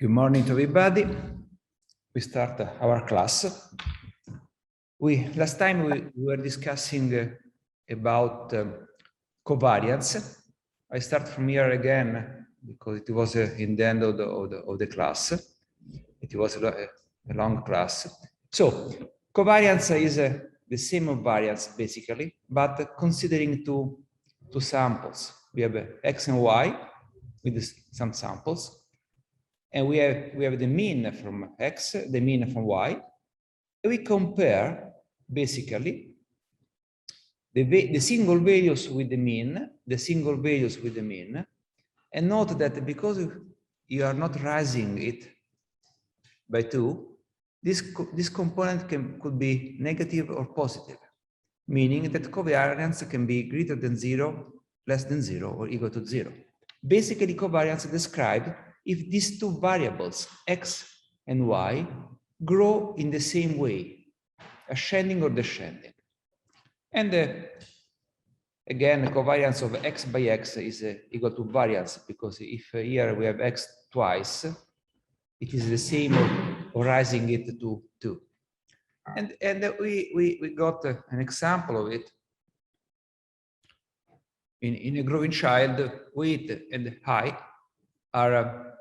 Good morning to everybody. We start our class. Last time we were discussing about covariance. I start from here again because it was in the end of the class. It was a long class. So covariance is the same of variance basically, but considering two samples. We have x and y with some samples. And we have the mean from x, the mean from y. And we compare basically the single values with the mean, and note that because you are not raising it by 2, this component could be negative or positive, meaning that covariance can be greater than 0, less than 0, or equal to 0. Basically, covariance describes if these two variables, x and y, grow in the same way, ascending or descending. And again, the covariance of x by x is equal to variance, because if here we have x twice, it is the same of raising it to 2. And we got an example of it. In a growing child, weight and height are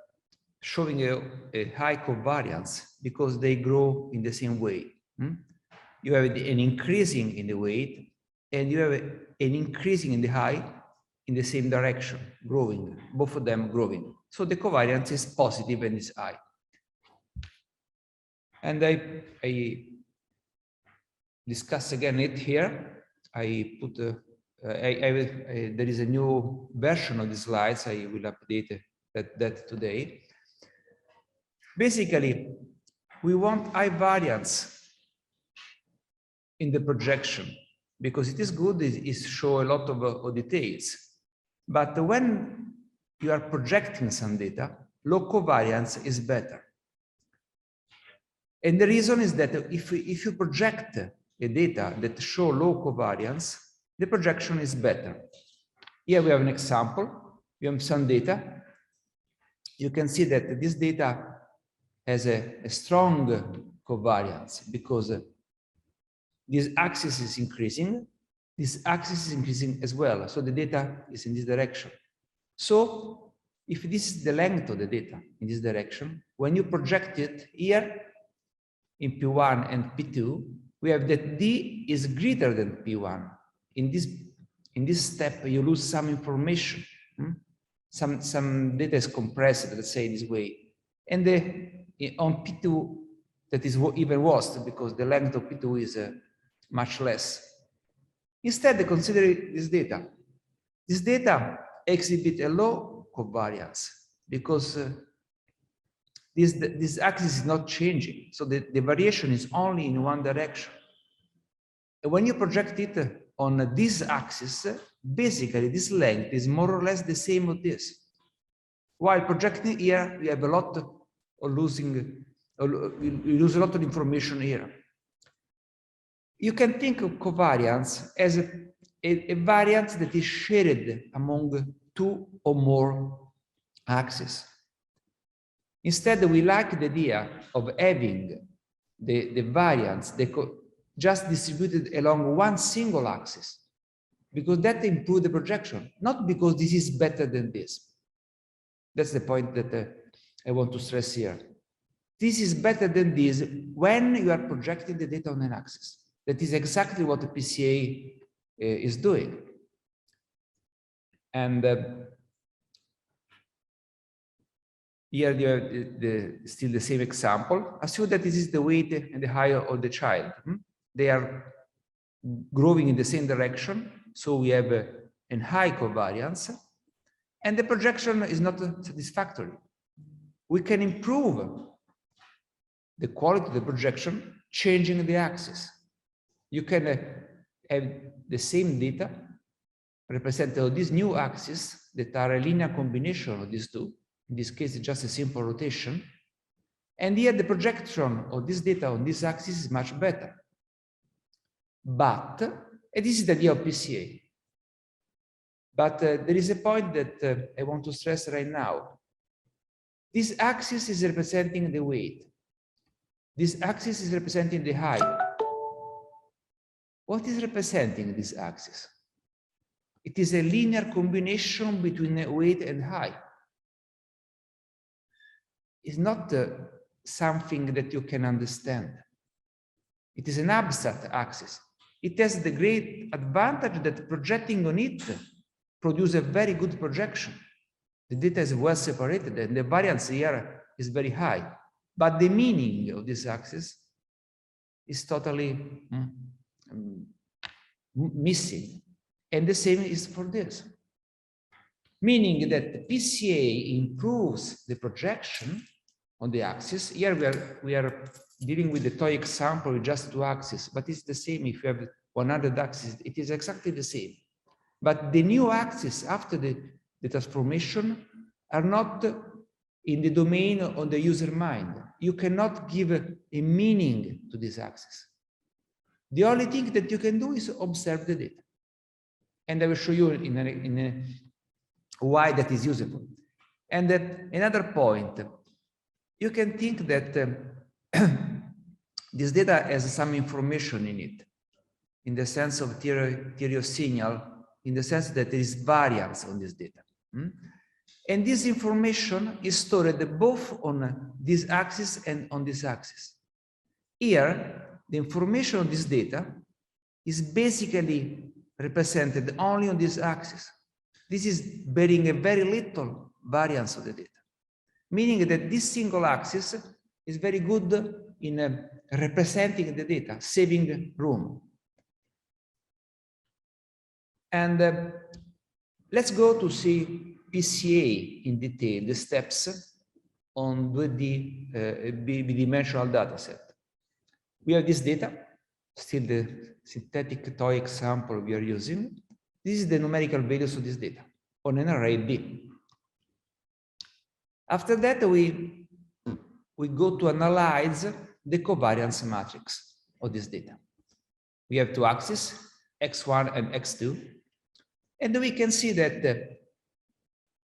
showing a high covariance because they grow in the same way. You have an increasing in the weight, and you have an increasing in the height in the same direction, growing, both of them growing. So the covariance is positive and is high. And I discuss again it here. I put there is a new version of the slides. I will update that today. Basically, we want high variance in the projection because it is good, it show a lot of details. But when you are projecting some data, low covariance is better. And the reason is that if you project a data that show low covariance, the projection is better. Here we have an example. We have some data. You can see that this data has a strong covariance because this axis is increasing, this axis is increasing as well. So the data is in this direction. So if this is the length of the data in this direction, when you project it here in P1 and P2, we have that D is greater than P1. In this step, you lose some information. Some data is compressed, let's say this way. And on P2, that is even worse because the length of P2 is much less. Instead, consider this data. This data exhibit a low covariance because this axis is not changing. So the variation is only in one direction. And when you project it on this axis, basically this length is more or less the same as this. While projecting here, we have a lot of losing, we lose a lot of information here. You can think of covariance as a variance that is shared among 2 or more axes. Instead, we like the idea of having the variance just distributed along one single axis, because that improves the projection, not because this is better than this. That's the point that I want to stress here. This is better than this when you are projecting the data on an axis. That is exactly what the Pca is doing. And here you have still the same example. Assume that this is the weight and the height of the child. They are growing in the same direction, so we have a high covariance, and the projection is not satisfactory. We can improve the quality of the projection changing the axis. You can have the same data represented on this new axis that are a linear combination of these two. In this case, it's just a simple rotation. And here the projection of this data on this axis is much better. But, and this is the idea of Pca. But there is a point that I want to stress right now. This axis is representing the weight. This axis is representing the height. What is representing this axis? It is a linear combination between weight and height. It's not something that you can understand. It is an abstract axis. It has the great advantage that projecting on it produces a very good projection. The data is well separated and the variance here is very high. But the meaning of this axis is totally missing. And the same is for this. Meaning that Pca improves the projection on the axis. Here we are dealing with the toy example with just 2 axes, but it's the same if you have 100 axes, it is exactly the same. But the new axes after the transformation are not in the domain of the user mind. You cannot give a meaning to this axis. The only thing that you can do is observe the data. And I will show you in why that is useful. And that another point, you can think that this data has some information in it, in the sense of theory of signal, in the sense that there is variance on this data. And this information is stored both on this axis and on this axis. Here, the information on this data is basically represented only on this axis. This is bearing a very little variance of the data, meaning that this single axis is very good in representing the data, saving room. And let's go to see Pca in detail, the steps on 2D bidimensional data set. We have this data, still the synthetic toy example we are using. This is the numerical values of this data on an array D. After that, we go to analyze the covariance matrix of this data. We have 2 axes, x1 and x2, and we can see that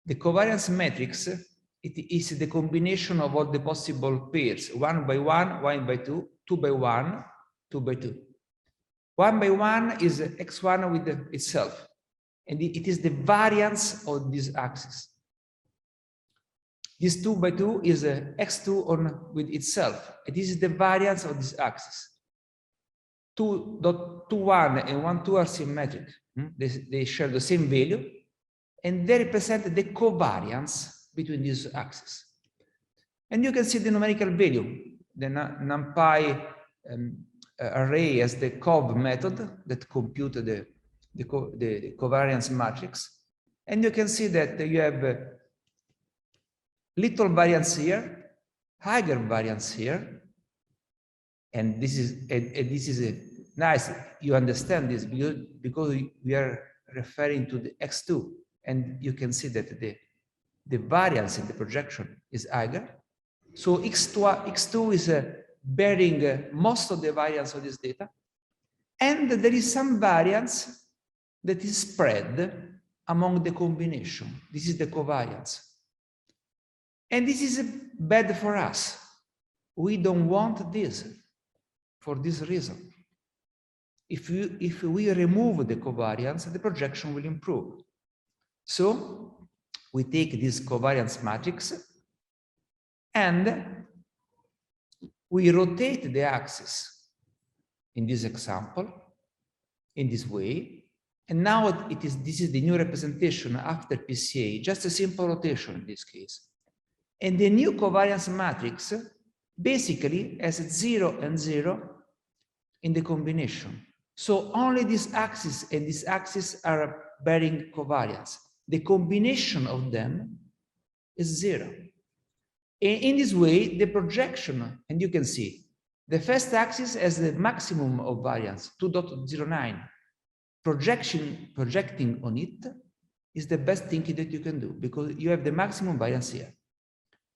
the covariance matrix, it is the combination of all the possible pairs, 1 by 1, 1 by 2, 2 by 1, 2 by 2. 1 by 1 is x1 with itself, and it is the variance of this axis. This 2 by 2 is x2 with itself, and this is the variance of this axis. 2.21 and 1.2 are symmetric. They share the same value, and they represent the covariance between these axes. And you can see the numerical value. The NumPy array has the Cov method that computes the covariance matrix. And you can see that you have little variance here, higher variance here. And this is nice. You understand this because we are referring to the x2. And you can see that the variance in the projection is higher. So x2 is bearing most of the variance of this data. And there is some variance that is spread among the combination. This is the covariance. And this is bad for us. We don't want this for this reason. If we remove the covariance, the projection will improve. So we take this covariance matrix and we rotate the axis in this example in this way. And now this is the new representation after Pca, just a simple rotation in this case. And the new covariance matrix basically has 0 and 0 in the combination. So only this axis and this axis are bearing covariance. The combination of them is 0. In this way, the projection, and you can see, the first axis has the maximum of variance, 2.09. Projecting on it is the best thing that you can do because you have the maximum variance here.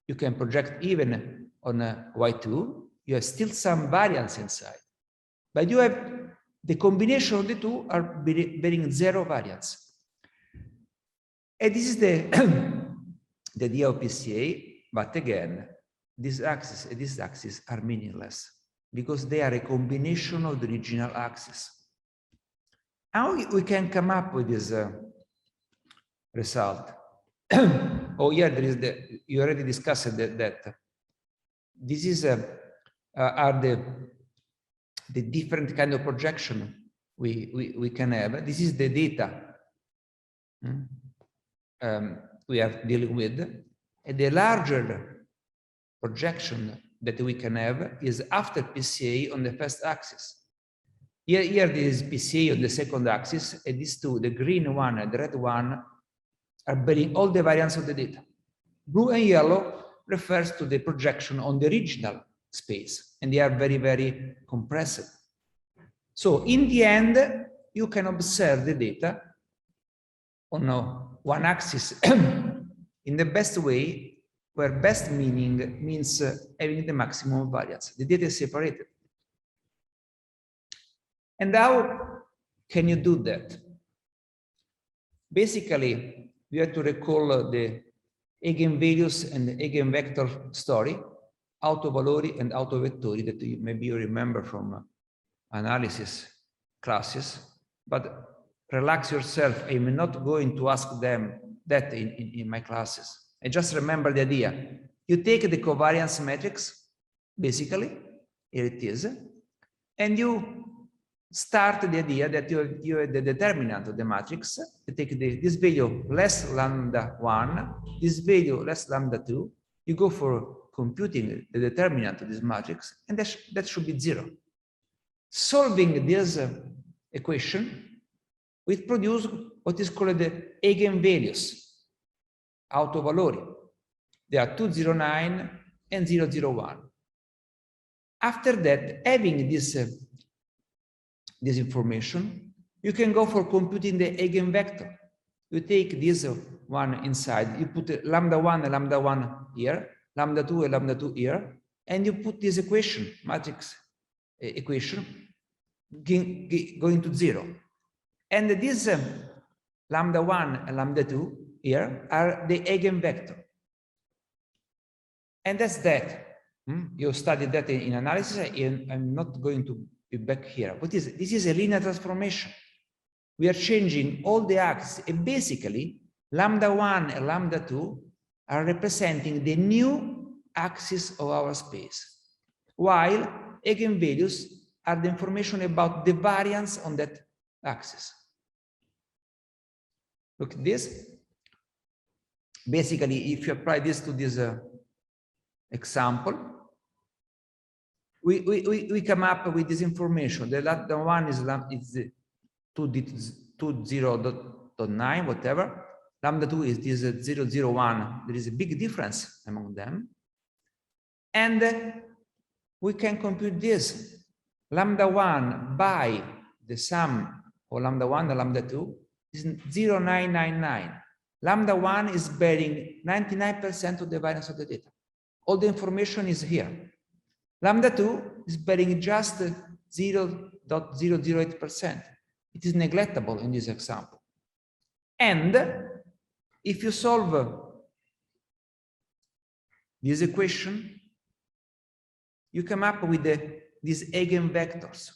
You can project even on a y2, you have still some variance inside, but you have the combination of the two are bearing 0 variance. And this is the idea of Pca. But again, this axis and this axis are meaningless because they are a combination of the original axis. How we can come up with this result? Oh yeah, there is you already discussed that this is are the different kind of projection we can have. This is the data we are dealing with, and the larger projection that we can have is after PCA on the first axis. Here there is PCA on the second axis, and these two, the green one and the red one, are bearing all the variance of the data. Blue and yellow refers to the projection on the original space, and they are very, very compressed. So in the end, you can observe the data on one axis in the best way, where best meaning means having the maximum variance. The data is separated. And how can you do that? Basically, we have to recall the eigenvalues and the eigenvector story, autovalori and autovettori, that maybe you remember from analysis classes, but relax yourself. I'm not going to ask them that in my classes. I just remember the idea. You take the covariance matrix, basically, here it is, and you start the idea that you have the determinant of the matrix. You take this value less lambda 1, this value less lambda 2. You go for computing the determinant of this matrix, and that should be 0. Solving this equation, we produce what is called the eigenvalues, autovalori. They are 209 and 001. After that, having this information, you can go for computing the eigenvector. You take this one inside, you put lambda 1 and lambda 1 here, lambda 2 and lambda 2 here, and you put this equation, matrix equation, going to 0. And this lambda 1 and lambda 2 here are the eigenvector. And that's that. You studied that in analysis, and I'm not going to be back here. What is it? This is a linear transformation. We are changing all the axes, and basically lambda 1 and lambda 2 are representing the new axis of our space, while eigenvalues are the information about the variance on that axis. Look at this. Basically, if you apply this to this example, we come up with this information. The lambda 1 is 20.9, whatever. Lambda 2 is this 001. There is a big difference among them. And we can compute this. Lambda 1 by the sum of lambda 1 and lambda 2 is 0.999. Lambda 1 is bearing 99% of the variance of the data. All the information is here. Lambda 2 is bearing just 0.008%. It is neglectable in this example. And if you solve this equation, you come up with these eigenvectors.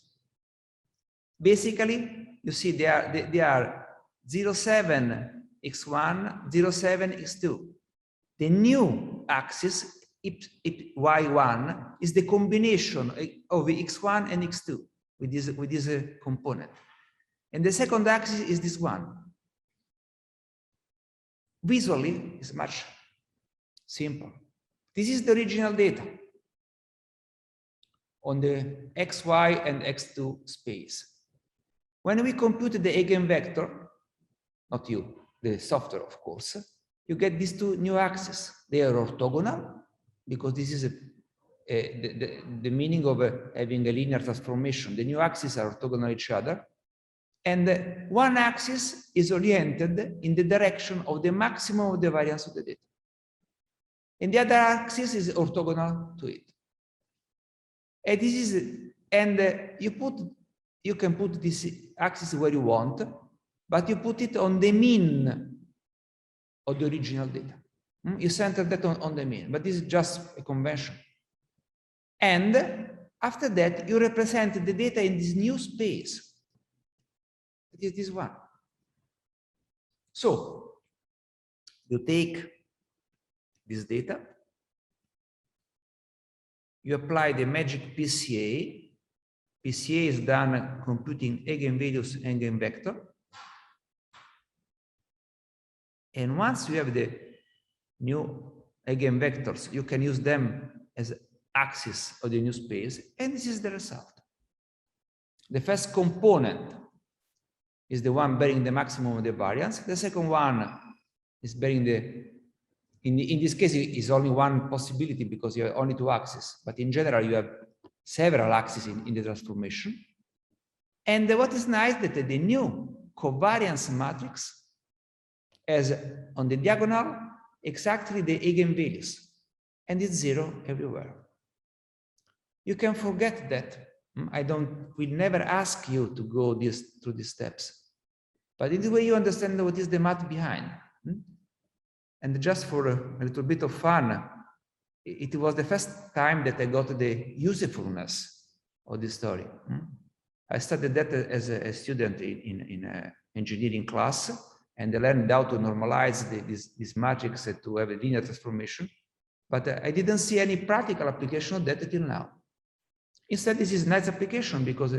Basically, you see they are 0.7 x1, 0.7 x2. The new axis y1 is the combination of x1 and x2 with this component, and the second axis is this one. Visually, it's much simple. This is the original data on the xy and x2 space. When we compute the eigenvector, not you, the software, of course, you get these two new axes. They are orthogonal, because this is the meaning of having a linear transformation. The new axes are orthogonal to each other. And one axis is oriented in the direction of the maximum of the variance of the data. And the other axis is orthogonal to it. And this is, you can put this axis where you want, but you put it on the mean of the original data. You center that on the mean, but this is just a convention. And after that, you represent the data in this new space. It is this one. So you take this data, you apply the magic PCA. PCA is done computing eigenvalues and eigenvector. And once you have the new eigenvectors, you can use them as axis of the new space, and this is the result. The first component is the one bearing the maximum of the variance. The second one is bearing the, in this case, it is only one possibility because you have only two axes, but in general, you have several axes in the transformation. And what is nice that the new covariance matrix has on the diagonal exactly the eigenvalues, and it's 0 everywhere. You can forget that. Will never ask you to go through these steps, but in the way you understand what is the math behind. And just for a little bit of fun, it was the first time that I got the usefulness of this story. I studied that as a student in engineering class, and I learned how to normalize this matrix to have a linear transformation, but I didn't see any practical application of that till now. Instead, this is a nice application because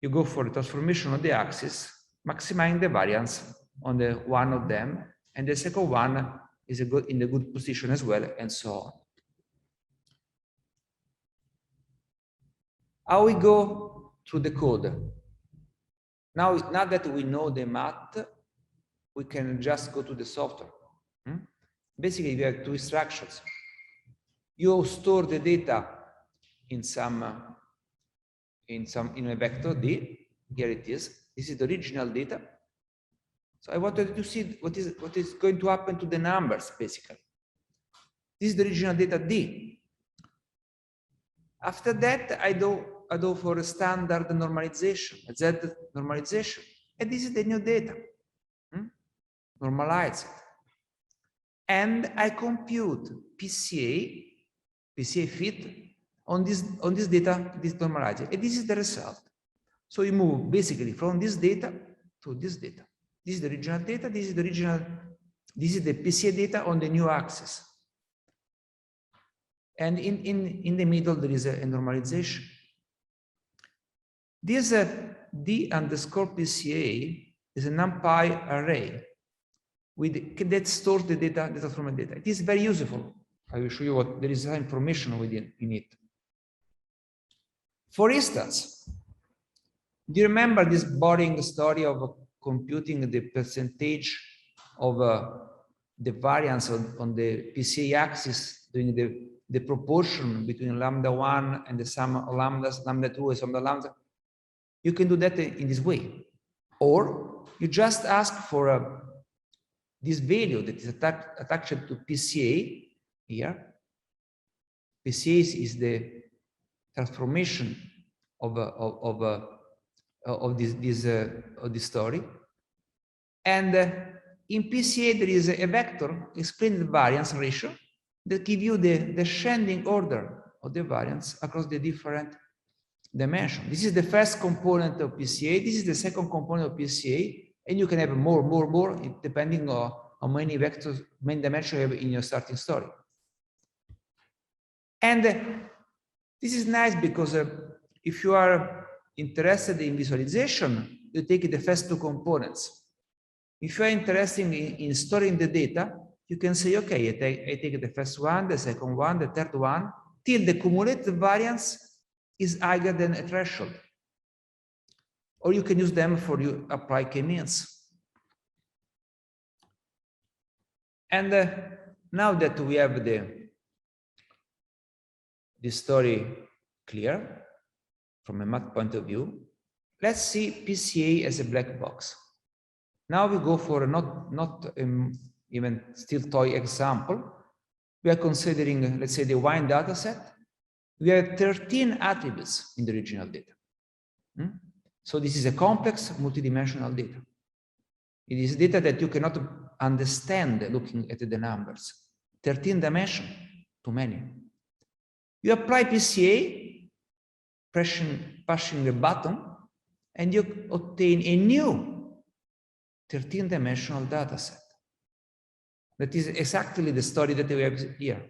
you go for the transformation of the axis, maximizing the variance on the one of them, and the second one is in a good position as well, and so on. How we go through the code? Now that we know the math, we can just go to the software. Basically, we have two instructions. You store the data in a vector D. Here it is. This is the original data. So I wanted to see what is going to happen to the numbers, basically. This is the original data D. After that, I do for a standard normalization, a Z normalization, and this is the new data. Normalize it, and I compute PCA fit on this data, this normalized, and this is the result. So you move basically from this data to this data. This is the original data. This is the PCA data on the new axis. And in the middle, there is a normalization. This D underscore PCA is a NumPy array that stores the data from the data. It is very useful. I will show you what there is some information within in it. For instance, do you remember this boring story of computing the percentage of the variance on the PCA axis, doing the proportion between lambda 1 and the sum of lambdas, lambda 2 and sum of lambda? You can do that in this way. Or you just ask for this value that is attached to PCA here. PCA is the transformation of this story, and in PCA there is a vector explaining the variance ratio that give you the descending order of the variance across the different dimensions. This is the first component of PCA. This is the second component of PCA, and you can have more depending on how many vectors, many dimensions you have in your starting story. And this is nice because if you are interested in visualization, you take the first two components. If you are interested in storing the data, you can say, okay, I take the first one, the second one, the third one, till the cumulative variance is higher than a threshold. Or you can use them for you apply k-means. And now that we have the story clear from a math point of view, let's see PCA as a black box. Now we go for a not even still toy example. We are considering, let's say, the wine data set. We have 13 attributes in the original data. So this is a complex multidimensional data. It is data that you cannot understand looking at the numbers. 13 dimension, too many. You apply PCA, pushing the button, and you obtain a new 13-dimensional data set. That is exactly the story that we have here.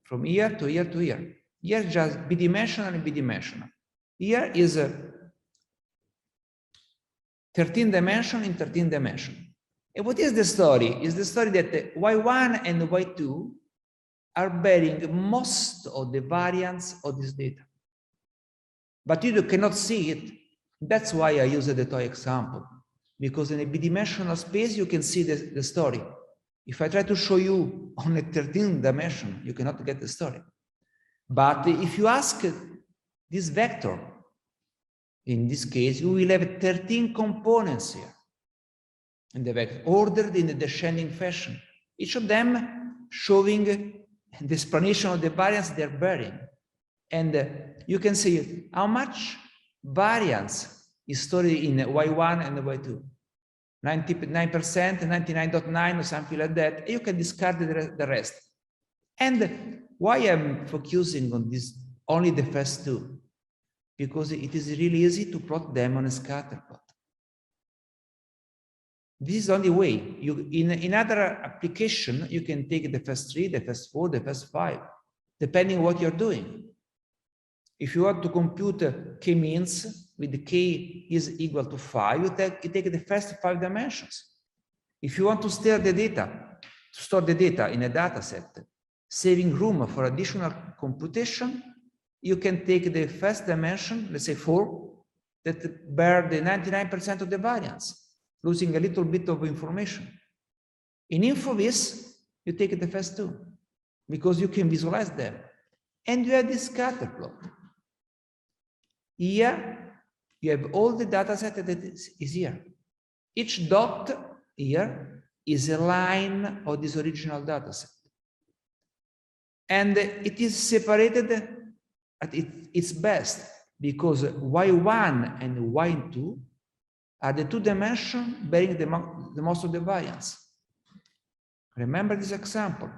From year to year to year. Here just bidimensional and bidimensional. Here is a 13 dimension in 13 dimension. And what is the story? Is the story that Y1 and Y2 are bearing most of the variance of this data. But you cannot see it. That's why I use the toy example. Because in a bidimensional space, you can see the story. If I try to show you on a 13 dimension, you cannot get the story. But if you ask this vector, in this case, you will have 13 components here in the vector, ordered in a descending fashion, each of them showing the explanation of the variance they're bearing. And you can see how much variance is stored in Y1 and Y2. 99%, 99.9 or something like that. You can discard the rest. And why I'm focusing on this, only the first two? Because it is really easy to plot them on a scatter plot. This is the only way. In other application, you can take the first three, the first four, the first five, depending what you're doing. If you want to compute k-means with k is equal to 5, you take the first 5 dimensions. If you want to store the data in a data set, saving room for additional computation, you can take the first dimension, let's say 4, that bear the 99% of the variance, losing a little bit of information. In InfoVis, you take the first 2, because you can visualize them. And you have this scatter plot. Here, you have all the data set that is here. Each dot here is a line of this original data set. And it is separated at its best because Y1 and Y2 are the 2 dimensions bearing the most of the variance. Remember this example.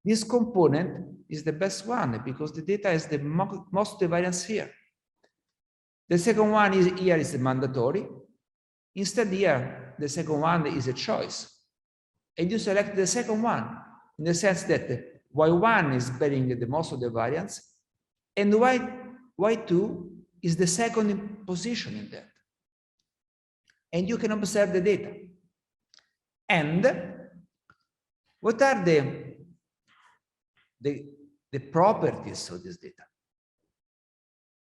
This component is the best one because the data has the most of the variance here. The second one here is mandatory. Instead here, the second one is a choice. And you select the second one in the sense that Y1 is bearing the most of the variance and Y2 is the second position in that. And you can observe the data. And what are the properties of this data?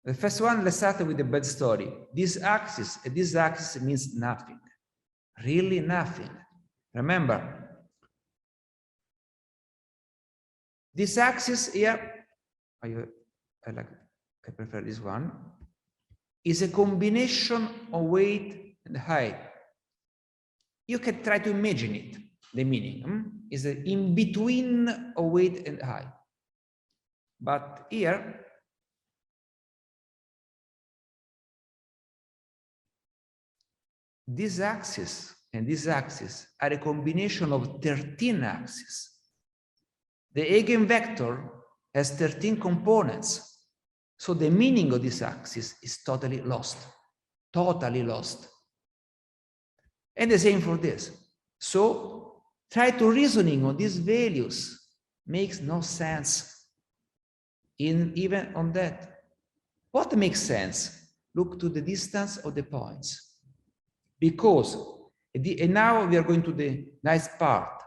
The first one, let's start with the bad story. This axis means nothing, really nothing. Remember, this axis here, I prefer this one, is a combination of weight and height. You can try to imagine it, the meaning is in between of weight and height. But here, this axis and this axis are a combination of 13 axes. The eigenvector has 13 components. So the meaning of this axis is totally lost. Totally lost. And the same for this. So try to reasoning on these values makes no sense. Even on that. What makes sense? Look to the distance of the points. Because, and now we are going to the nice part.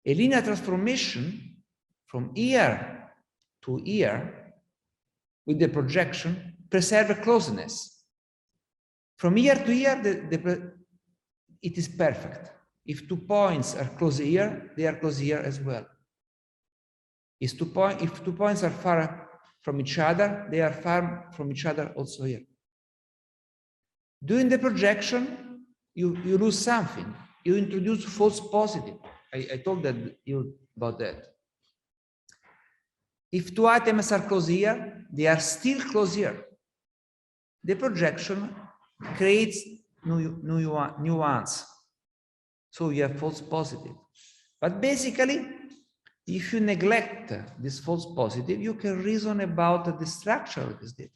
A linear transformation from here to here with the projection preserves closeness. From here to here, it is perfect. If 2 points are close here, they are close here as well. If 2 points are far from each other, they are far from each other also here. During the projection, you lose something. You introduce false positive. I told you about that. If 2 items are close here, they are still close here. The projection creates new ones. So you have false positive. But basically, If you neglect this false positive, you can reason about the structure of this data.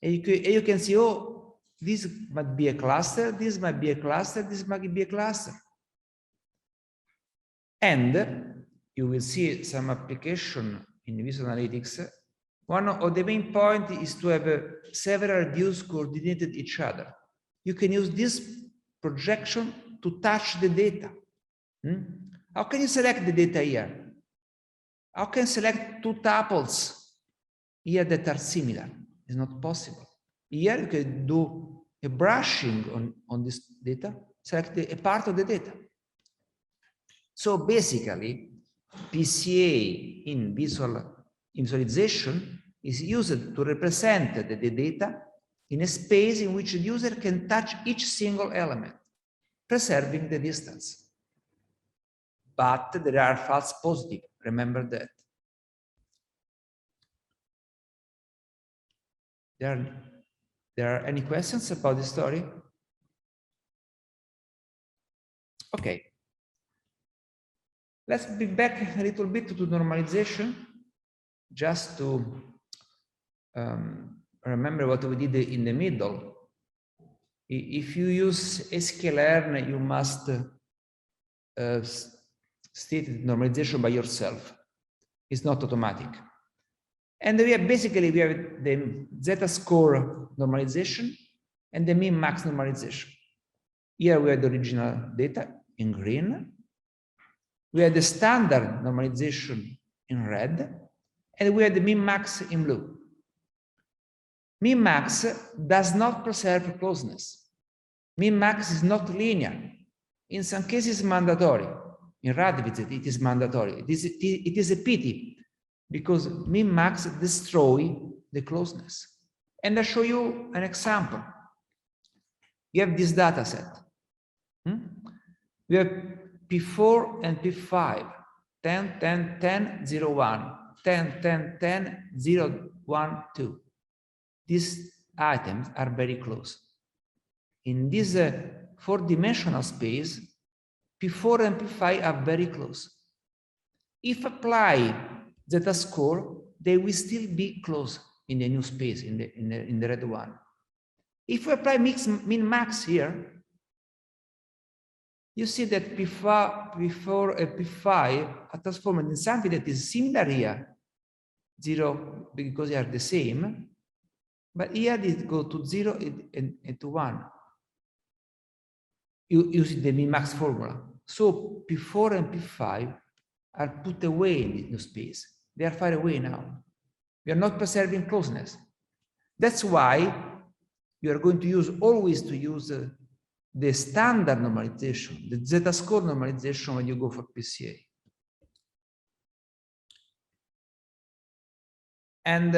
And you can see, oh, this might be a cluster, this might be a cluster, this might be a cluster. And you will see some application in visual analytics. One of the main points is to have several views coordinated each other. You can use this projection to touch the data. How can you select the data here? How can you select two tuples here that are similar? It's not possible. Here you can do a brushing on this data, select a part of the data. So basically, PCA in visualization is used to represent the data in a space in which the user can touch each single element, preserving the distance. But there are false positives, remember that. There are any questions about the story? Okay. Let's be back a little bit to normalization, just to remember what we did in the middle. If you use sklearn, you must state normalization by yourself. It's not automatic. And we have basically the z-score normalization and the min-max normalization. Here we have the original data in green. We have the standard normalization in red, and we have the min-max in blue. Min-max does not preserve closeness. Min-max is not linear. In some cases, mandatory. In Radvitz, it is mandatory. It is a pity, because min-max destroy the closeness. And I'll show you an example. You have this data set. We have P4 and P5, 10, 10, 10, 0, 1, 10, 10, 10, 0, 1, 2. These items are very close. In this four-dimensional space, P4 and P5 are very close. If apply z-score, they will still be close in the new space, in the red one. If we apply min-max here, you see that P4 and P5 are transformed in something that is similar here, 0, because they are the same, but here they go to 0 and to 1, using the min-max formula. So P4 and P5 are put away in the new space. They are far away now. We are not preserving closeness. That's why you are going to always use the standard normalization, the z-score normalization when you go for PCA. And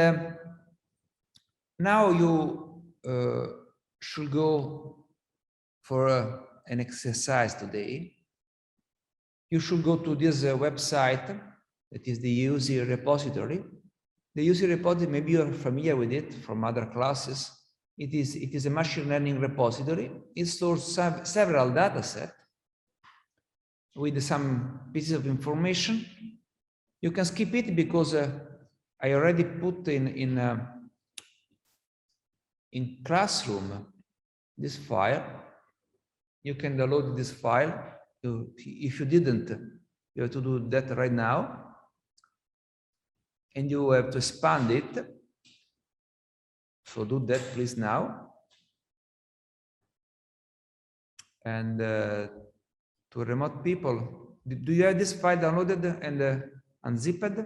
now you should go for an exercise today. You should go to this website, that is the UC repository. The UC repository, maybe you are familiar with it from other classes. It is a machine learning repository. It stores several data sets with some pieces of information. You can skip it because I already put in Classroom this file. You can download this file. If you didn't, you have to do that right now. And you have to expand it. So do that, please, now. And to remote people, do you have this file downloaded and unzipped?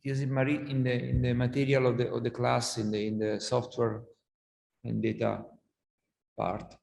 It is in the material of the class, in the software and data part.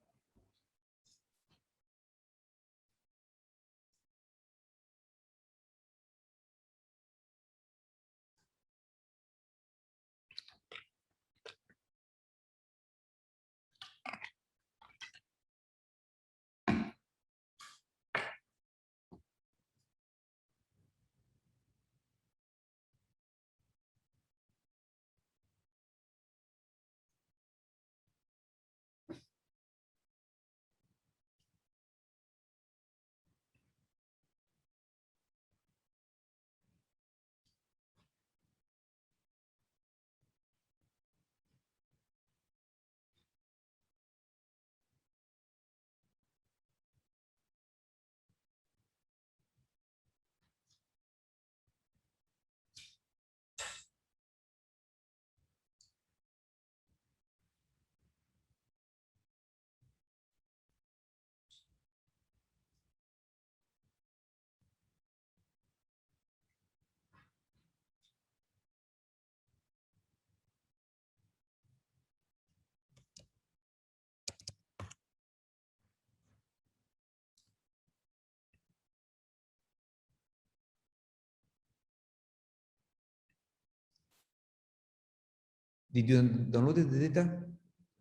Did you download the data?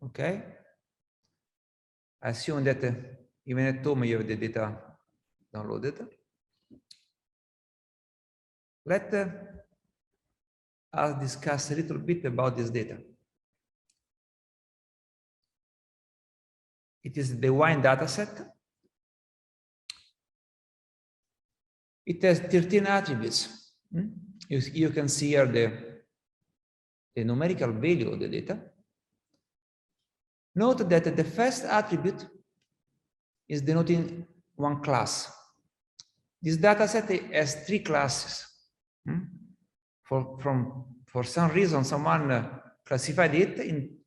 Okay. I assume that even at home you have the data downloaded. Let us discuss a little bit about this data. It is the wine dataset. It has 13 attributes. You can see here the numerical value of the data. Note that the first attribute is denoting one class. This dataset has 3 classes. For some reason, someone classified it,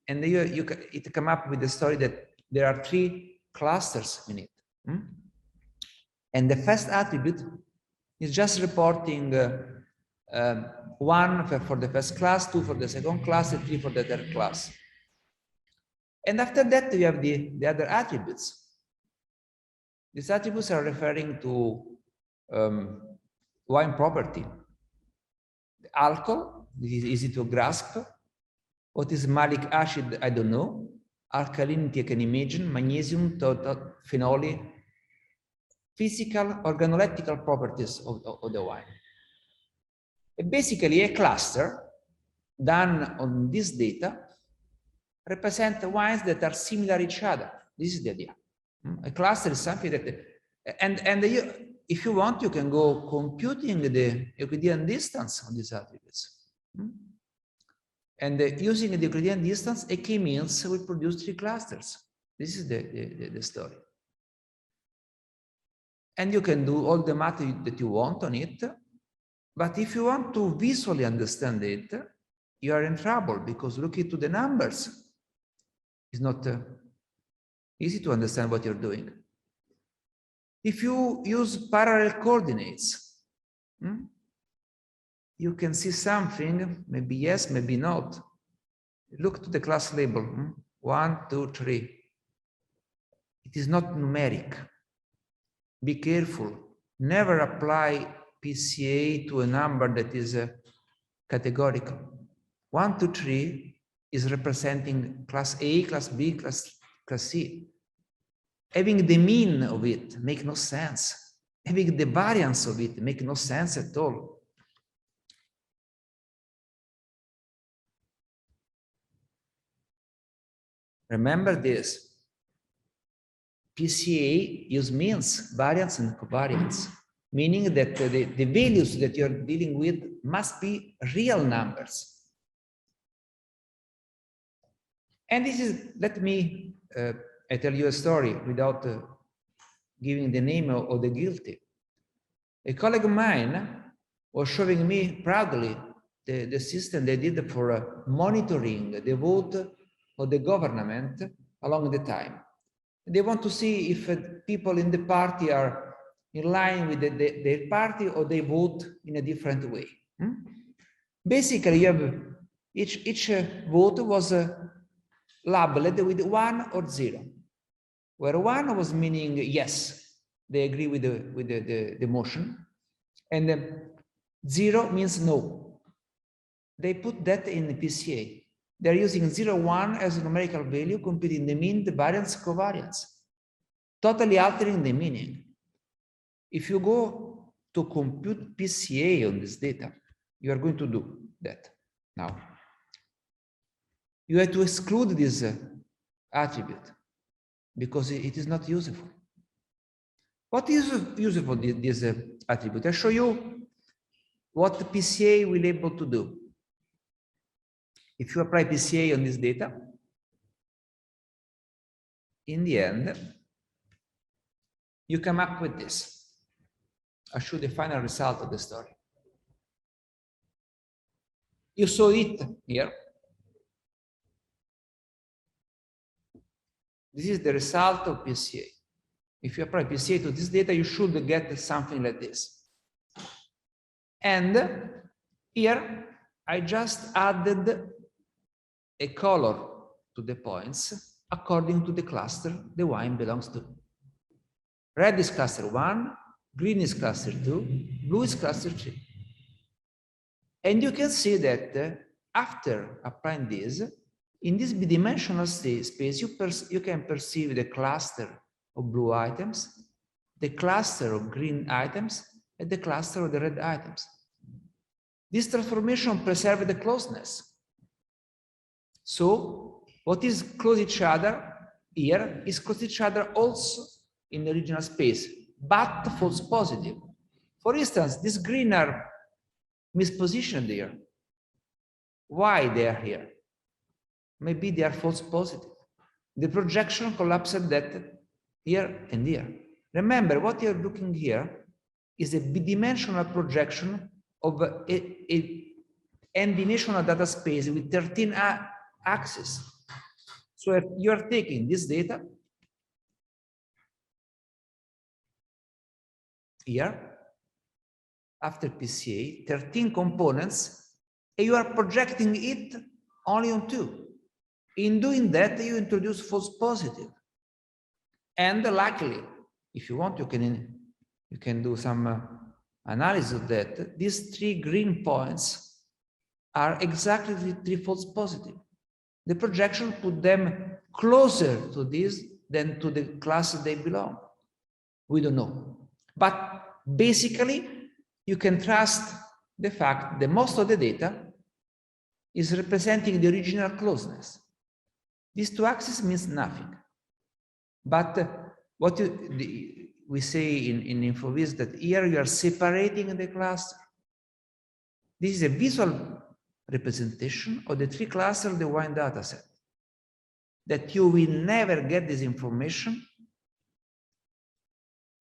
and it came up with the story that there are 3 clusters in it. And the first attribute is just reporting 1 for the first class, 2 for the second class, and 3 for the third class. And after that, we have the other attributes. These attributes are referring to wine property. The alcohol, this is easy to grasp. What is malic acid? I don't know. Alkalinity, I can imagine. Magnesium, total, phenol. Physical, organoleptical properties of the wine. And basically, a cluster done on this data represent wines that are similar to each other. This is the idea. A cluster is something that, if you want, you can go computing the Euclidean distance on these attributes. And using the Euclidean distance, a k-means will produce 3 clusters. This is the story. And you can do all the math that you want on it. But if you want to visually understand it, you are in trouble, because looking to the numbers is not easy to understand what you're doing. If you use parallel coordinates, you can see something, maybe yes, maybe not. Look to the class label, 1, 2, 3. It is not numeric. Be careful. Never apply Pca to a number that is categorical. 1, 2, 3 is representing class A, class B, class C. Having the mean of it makes no sense. Having the variance of it makes no sense at all. Remember this. Pca use means, variance and covariance, meaning that the values that you're dealing with must be real numbers. And this is, let me I tell you a story without giving the name of the guilty. A colleague of mine was showing me proudly the system they did for monitoring the vote of the government along the time. They want to see if people in the party are in line with their party or they vote in a different way. Basically, you have each vote was labeled with 1 or 0, where 1 was meaning yes, they agree with the motion, and 0 means no. They put that in the Pca. They're using 0, 1 as a numerical value, computing the mean, the variance, covariance, totally altering the meaning. If you go to compute Pca on this data, you are going to do that now. You have to exclude this attribute because it is not useful. What is useful this attribute? I'll show you what Pca will be able to do. If you apply Pca on this data, in the end, you come up with this. I'll show the final result of the story. You saw it here. This is the result of Pca. If you apply Pca to this data, you should get something like this. And here, I just added a color to the points according to the cluster the wine belongs to. Red is cluster 1, green is cluster 2, blue is cluster 3. And you can see that after applying this, in this bidimensional space, you can perceive the cluster of blue items, the cluster of green items, and the cluster of the red items. This transformation preserves the closeness. So what is close each other here is close each other also in the original space, but false positive. For instance, these green are mispositioned here. Why they are here? Maybe they are false positive. The projection collapsed that here and here. Remember, what you're looking here is a bidimensional projection of a n-dimensional data space with 13 axes. So you are taking this data here, after PCA, 13 components, and you are projecting it only on 2. In doing that, you introduce false positive. And luckily, if you want, you can do some analysis of that. These 3 green points are exactly the 3 false positive. The projection put them closer to this than to the class they belong. We don't know. But basically, you can trust the fact that most of the data is representing the original closeness. These 2 axes means nothing. But what we say in InfoVis that here you are separating the cluster. This is a visual representation of the 3 clusters of the wine dataset. That you will never get this information,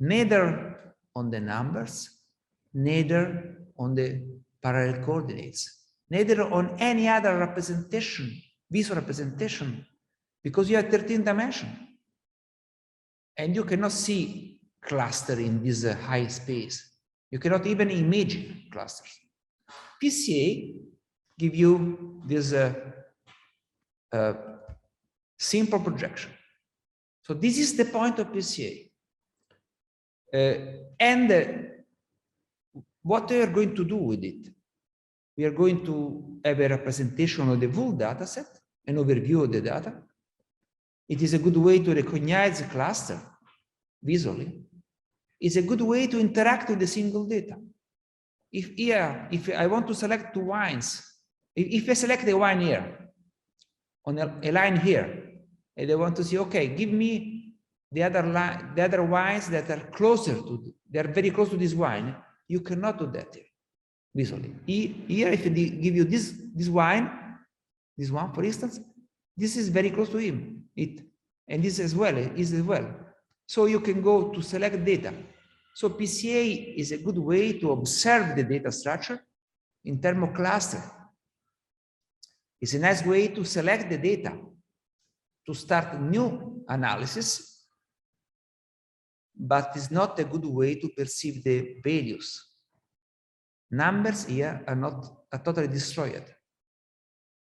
neither on the numbers, neither on the parallel coordinates, neither on any other representation, visual representation, because you have 13 dimensions. And you cannot see cluster in this high space. You cannot even imagine clusters. PCA give you this simple projection. So this is the point of PCA. What we are going to do with it? We are going to have a representation of the full data set, an overview of the data. It is a good way to recognize the cluster visually. It's a good way to interact with the single data. If I want to select 2 wines, if I select a wine here, on a line here, and I want to see, okay, give me the other wines that are closer to, they are very close to this wine, you cannot do that here, visually. Here, if I give you this wine, this one, for instance, this is very close to and this as well is as well. So you can go to select data. So PCA is a good way to observe the data structure in terms of cluster. It's a nice way to select the data, to start new analysis, but it's not a good way to perceive the values. Numbers here are totally destroyed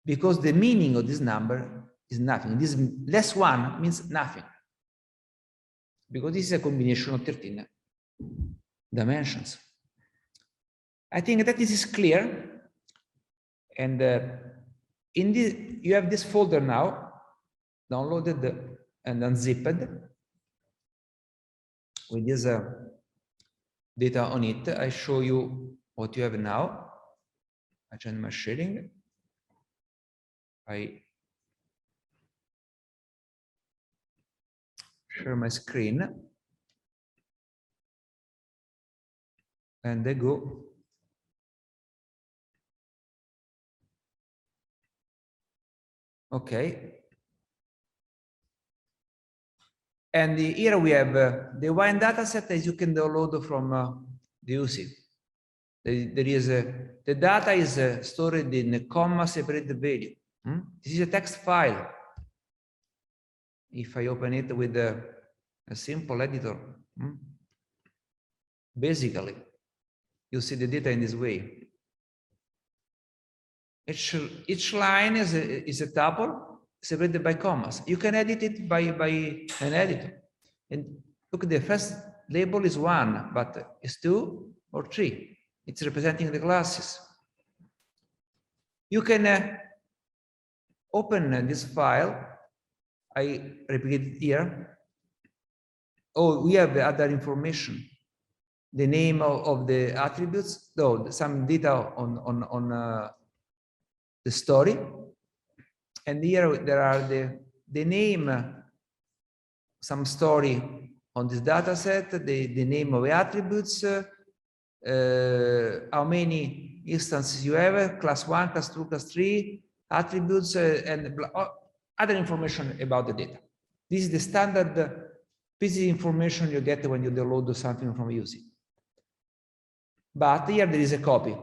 because the meaning of this number is nothing. This less 1 means nothing because this is a combination of 13 dimensions. I think that this is clear, and in this you have this folder now downloaded and unzipped with this data on it. I show you what you have now. I change my shading. I share my screen and I go. Okay. And here we have the wine dataset as you can download from the UC. There is the data is stored in a comma separated value. This is a text file. If I open it with a simple editor, basically, you see the data in this way. Each line is a tuple separated by commas. You can edit it by an editor. And look, the first label is 1, but it's 2 or 3. It's representing the classes. You can open this file. I replicate it here. Oh, we have other information. The name of the attributes, though, some data on the story. And here there are the name, some story on this data set, the name of the attributes, how many instances you have, class 1, class 2, class 3, attributes, and other information about the data. This is the standard piece of information you get when you download something from UC. But here there is a copy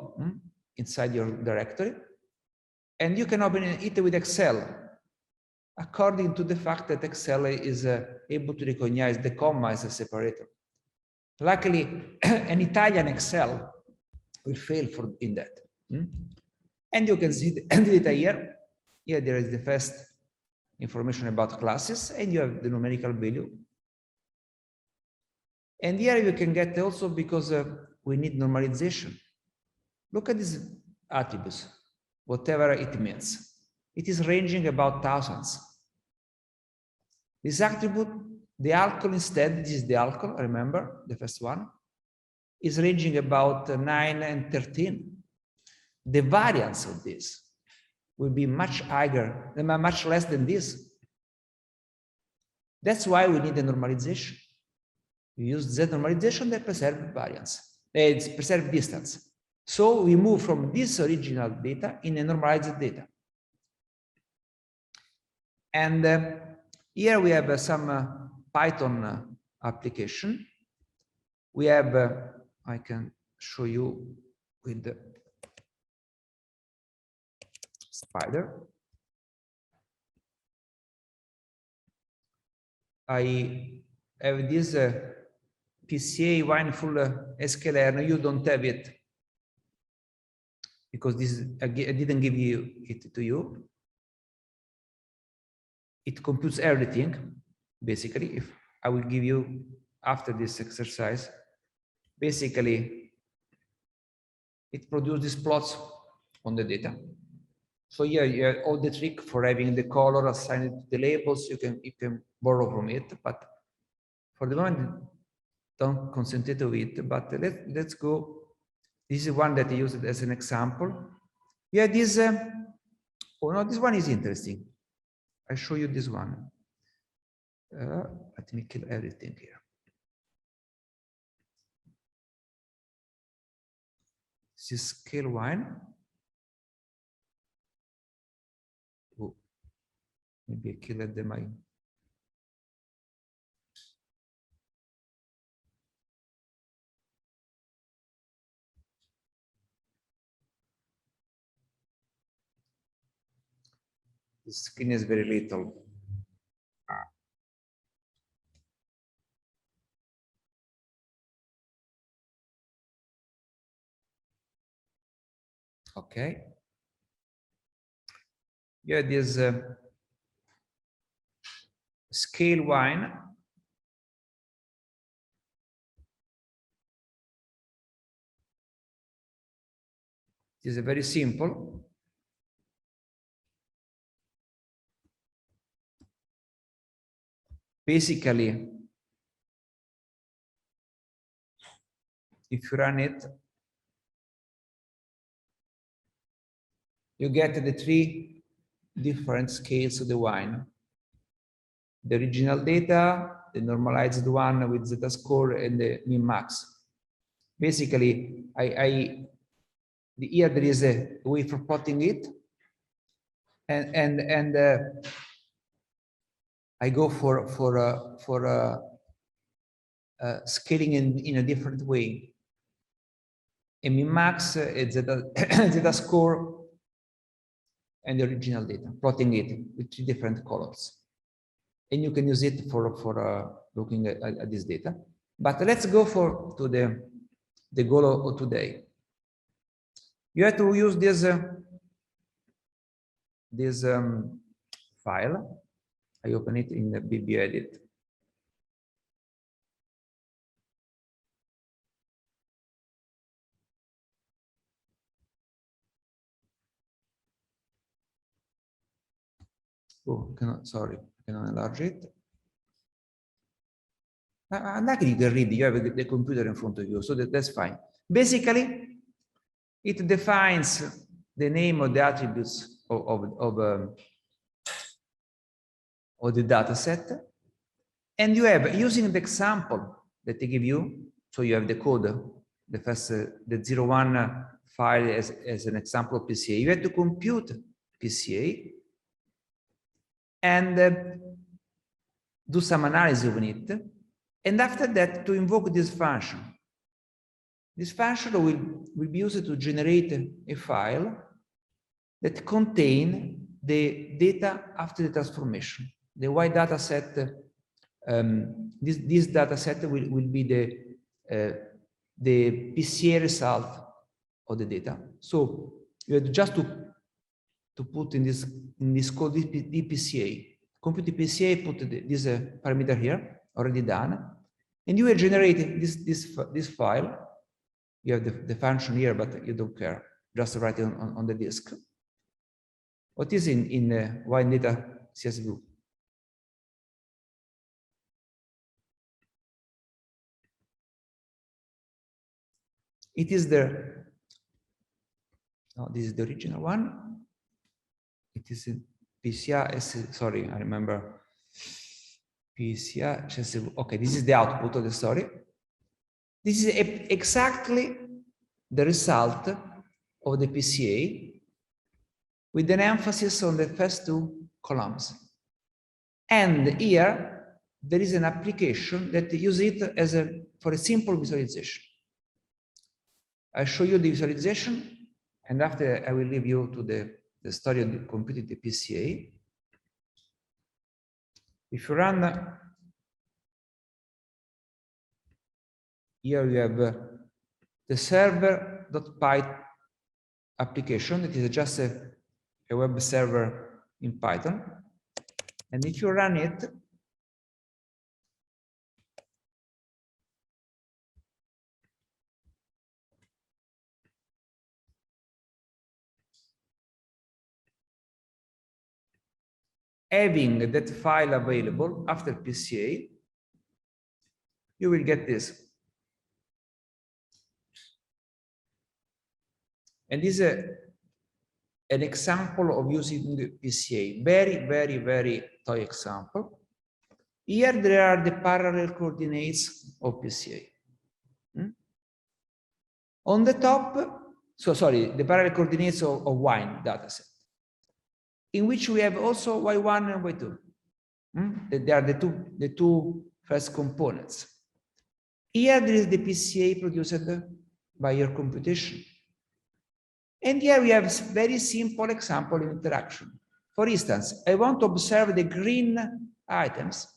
inside your directory, and you can open it with Excel, according to the fact that Excel is able to recognize the comma as a separator. Luckily, an Italian Excel will fail in that. And you can see the data here. Here there is the first information about classes, and you have the numerical value. And here you can get also, because we need normalization. Look at these attributes, whatever it means. It is ranging about thousands. This attribute, the alcohol instead, this is the alcohol, remember, the first one, is ranging about 9 and 13. The variance of this will be much higher, much less than this. That's why we need a normalization. We use Z normalization that preserve variance, preserve distance. So we move from this original data in a normalized data. And here we have some Python application. We have, I can show you with the spider. I have this PCA windful SKLearn. You don't have it because this I didn't give it to you. It computes everything, basically. If I will give you after this exercise, basically, it produces plots on the data. So here you have all the trick for having the color assigned to the labels. You can borrow from it, but for the moment, don't concentrate on it. But let's go. This is one that I used as an example. Yeah, this. Oh no, this one is interesting. I show you this one. Let me kill everything here. This is scale 1. Oh, maybe I killed my. The screen is very little. Okay. Yeah, this scale 1. It is very simple. Basically, if you run it, you get the 3 different scales of the wine. The original data, the normalized one with zeta score, and the min-max. Basically, here there is a way for plotting it, and I go for scaling in a different way. A min-max, a zeta score, and the original data, plotting it with 3 different colors. And you can use it for looking at this data. But let's go to the goal of today. You have to use this file. I open it in the BBEdit. Oh, sorry, I cannot enlarge it. Luckily you can read, you have the computer in front of you, so that's fine. Basically, it defines the name of the attributes of the data set. And you have, using the example that they give you, so you have the code, the first, the 01 file as an example of PCA. You have to compute PCA and do some analysis on it. And after that, to invoke this function. This function will be used to generate a file that contains the data after the transformation. The Y data set, this data set will be the PCA result of the data. So you have just to put in this code the PCA, compute the PCA, put this parameter here already done, and you will generate this file. You have the function here, but you don't care. Just write it on the disk. What is in Y data CSV? It is this is the original one. It is in PCA, sorry, I remember. PCA, okay, this is the output of the story. This is exactly the result of the PCA with an emphasis on the first two columns. And here, there is an application that uses it for a simple visualization. I'll show you the visualization, and after I will leave you to the story of computing the PCA. If you run, here you have the server.py application. It is just a web server in Python. And if you run it, having that file available after PCA, you will get this. And this is an example of using the PCA. Very, very, very toy example. Here there are the parallel coordinates of PCA. On the top, the parallel coordinates of wine dataset, in which we have also Y1 and Y2. They are the two first components. Here there is the PCA produced by your computation. And here we have very simple example of interaction. For instance, I want to observe the green items.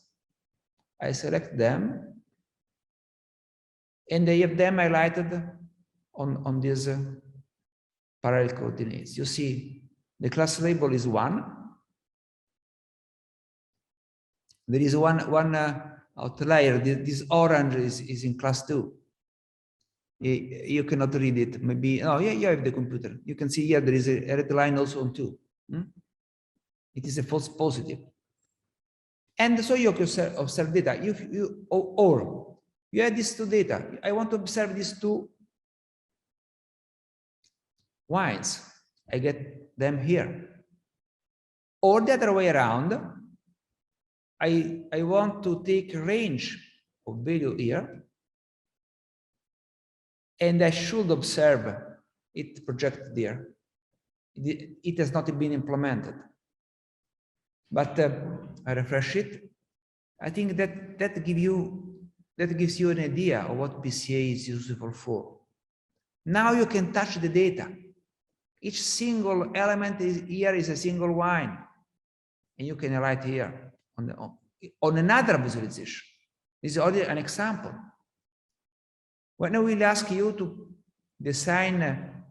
I select them, and I have them highlighted on these parallel coordinates. You see, the class label is 1. There is one outlier. This orange is in class 2. You cannot read it. Maybe, oh, yeah, you have the computer. You can see here there is a red line also on 2. It is a false positive. And so you can observe data. Or you have these two data. I want to observe these two wines. I get them here. Or the other way around, I want to take a range of value here, and I should observe it projected there. It has not been implemented. But I refresh it. I think that gives you an idea of what PCA is useful for. Now you can touch the data. Each single element here is a single wine, and you can write here on another visualization. This is only an example. When I will ask you to design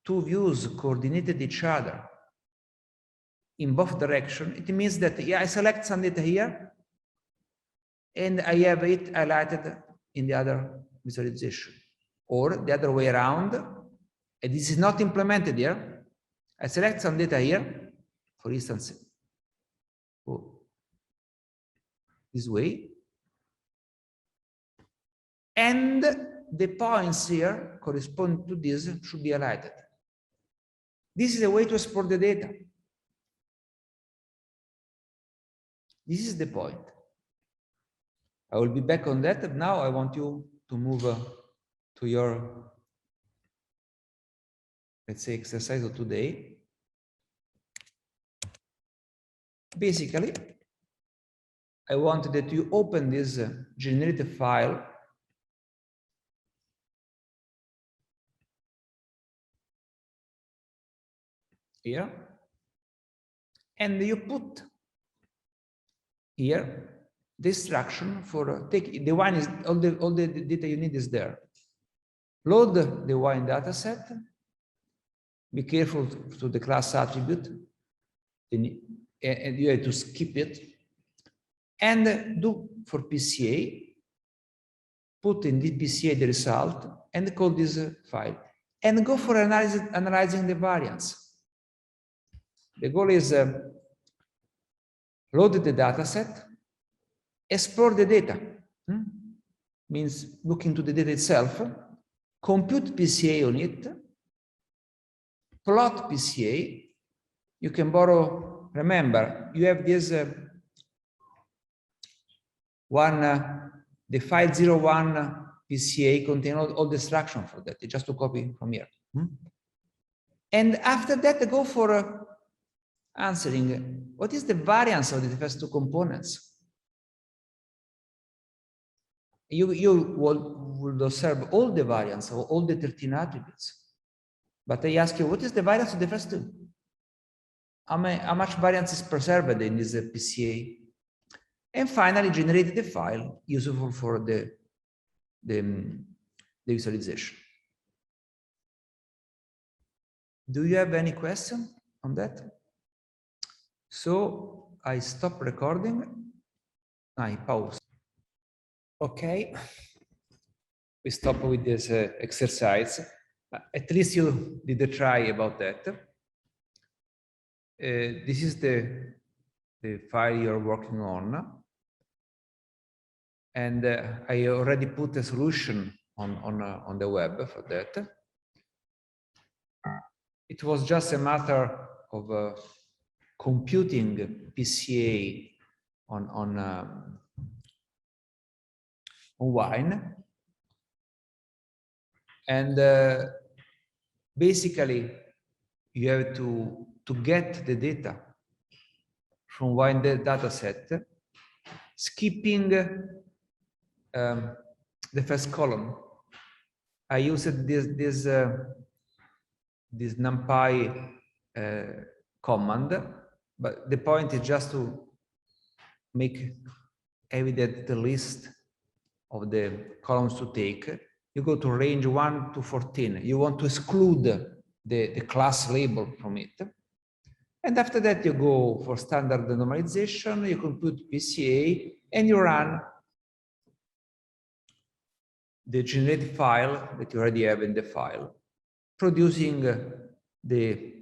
two views coordinated each other in both directions, it means that I select some data here, and I have it highlighted in the other visualization, or the other way around. And this is not implemented here. I select some data here, for instance, this way. And the points here corresponding to this should be highlighted. This is a way to export the data. This is the point. I will be back on that. Now I want you to move to your, let's say, exercise of today. Basically, I want that you open this generated file here, and you put here the instruction for take the one is all the data you need is there. Load the wine data set. Be careful to the class attribute, and you have to skip it. And do for PCA, put in the PCA the result and call this file, and go for analyzing the variance. The goal is load the data set, explore the data, means look into the data itself, compute PCA on it, plot PCA. You can borrow, remember, you have this the file 01 PCA contain all the instruction for that. Just to copy from here. And after that, go for answering what is the variance of the first two components. You will observe all the variance of all the 13 attributes. But I ask you, what is the variance of the first two? How much variance is preserved in this PCA? And finally, generate the file useful for the visualization. Do you have any question on that? So I stop recording. I pause. Okay. We stop with this exercise. At least you did a try about that. This is the file you're working on. And I already put a solution on the web for that. It was just a matter of computing PCA on wine. And basically, you have to get the data from wine data set, skipping the first column. I used this NumPy command, but the point is just to make evident the list of the columns to take. You go to range 1 to 14. You want to exclude the class label from it. And after that, you go for standard normalization, you compute PCA, and you run the generated file that you already have in the file, producing the